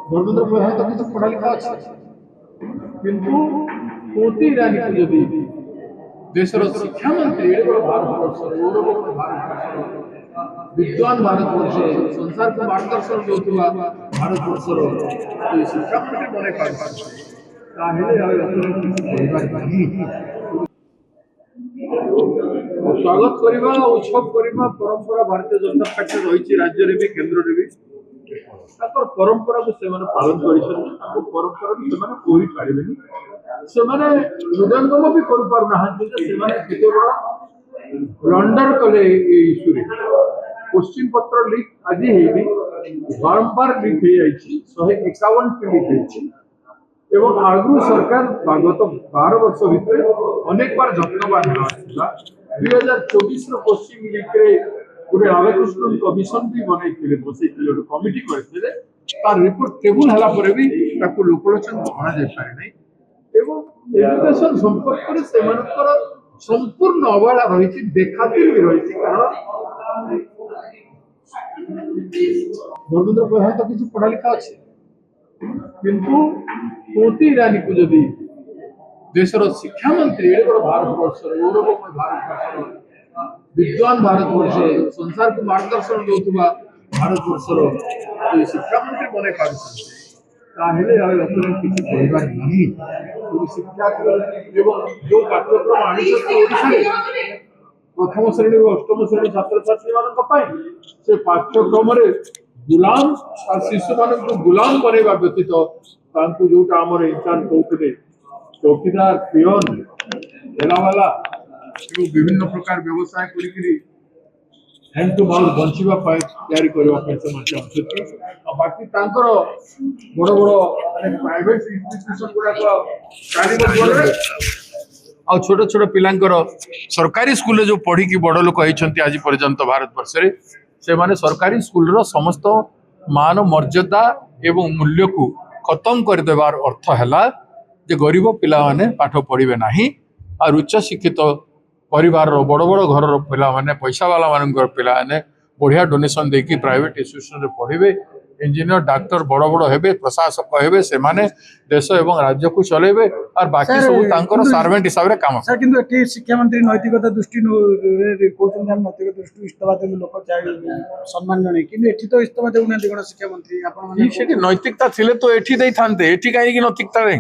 धर्मेंद्र प्रधान तो किसी पढ़ा लिखा अच्छे किंतु मोती ईरानी को यदि देशर शिक्षा मंत्री विद्वान भारतवर्ष संसार को मार्गदर्शन देउथुवा भारतवर्षर शिक्षा मंत्री बने स्वागत करवा उत्सव करवा परंपरा भारतीय जनता पार्टी रही राज्य भी केन्द्र भी परंपरा को पालन कर परंपरा कोई पारे से हृदयंगम भी ब्लंडर कले इश्यू क्वेश्चन पत्र लीक आज बारंबार लीक हो 151 लीक एवं आगु सरकार गत 12 वर्ष भितर अनेक बार जत्नवान 2024 क्वेश्चन लीक गोटे राधाकृष्णन कमिशन भी बनई बसई कमिटी करते रिपोर्ट टेबुल है भी लोकलोचन अणा जाए ना एजुकेशन संपर्क से संपूर्ण अवहेला रही देखातिर भी रही कारण धर्मेंद्र प्रधान तो किसी पढ़ा लिखा अच्छे किंतु मोती ईरानी को यदि देशर शिक्षा मंत्री भारतवर्ष गौरवमय भारतवर्ष विद्वान भारतवर्ष संसार को मार्गदर्शन देउथुवा भारतवर्षर शिक्षा मंत्री बने शिक्षा जो पाठ्यक्रम आनी प्रथम श्रेणी अष्टम श्रेणी छात्र छात्री से पाठ्यक्रम गुलाम शिशु मान गुलाम बनवा व्यतीत जोटा आम इंचार्ज कहते चौकीदार पियन ठेलावाला विभिन्न प्रकार व्यवसाय हैंड टू माउथ बंचवा तैयारी करने बाकी बड़ बड़ प्राइवेट इंस्टीट्यूशन गुड़ाक आ छोट छोट पिलांकर सरकारी स्कूल जो पढ़ी बड़ लोक होती आज पर्यंत भारत वर्ष से माने सरकारी स्कूल समस्त मान मर्यादा एवं मूल्य को खत्म करदेवार अर्थ है जे गरीब पिला माने पाठ पढ़े ना और उच्च शिक्षित परिवार बड़ बड़ घर पिला माने पैसा वाला मान पिला बढ़िया डोनेशन देकी प्राइवेट इंस्टीट्यूशन रे पढ़े इंजीनियर डाक्टर बड़ बड़ हेबे प्रशासक हेबे से माने देश एवं राज्य को चलेबे और बाकी सब तांकर सर्वेंट हिसाब रे काम सर किंतु एठी शिक्षा मंत्री नैतिकता दृष्टि कोचन हम नैतिक दृष्टि इस्तफा दे लोक चाहे सम्मान जणे किंतु एठी तो इस्तफा देउना कोन शिक्षा मंत्री आपण माने सेठी नैतिकता थिले तो एठी देई थानते एठी काहे कि नैतिकता रे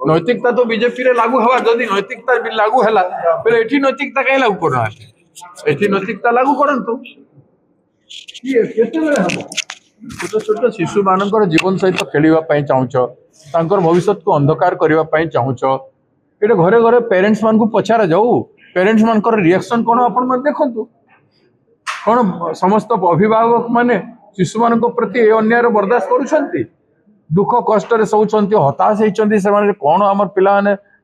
नैतिकता तो बीजेपी रे लागू हवा जदी नैतिकता भी लागू हैला पहले एठी नैतिकता काहे लागू करना एठी नैतिकता लागू करंतु ये केते बेले हम छोट छोट शिशु मानकर जीवन सहित खेलवाई चाहूच भविष्य को अंधकार करने चाहूच ये घरे घरे पेरेंट्स मान को पचारा जाऊ पेरेंट्स मान रिएक्शन कौन आपण देखु कौन समस्त अभिभावक माने शिशु मान प्रति अन्याय बर्दाश्त करुँच दुख कष्ट सब हताश होती कौन आम पिला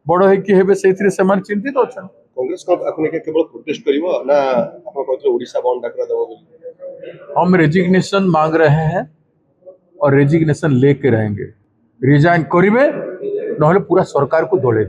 बड़ होबे से चिंतित अच्छा कांग्रेस केवल प्रोटेस्ट करिवो ना आपण कहते ओडिशा बंद डाकरा देबो हम रेजिग्नेशन मांग रहे हैं और रेजिग्नेशन लेके रहेंगे रिजाइन करिवे नहले पूरा सरकार को दोले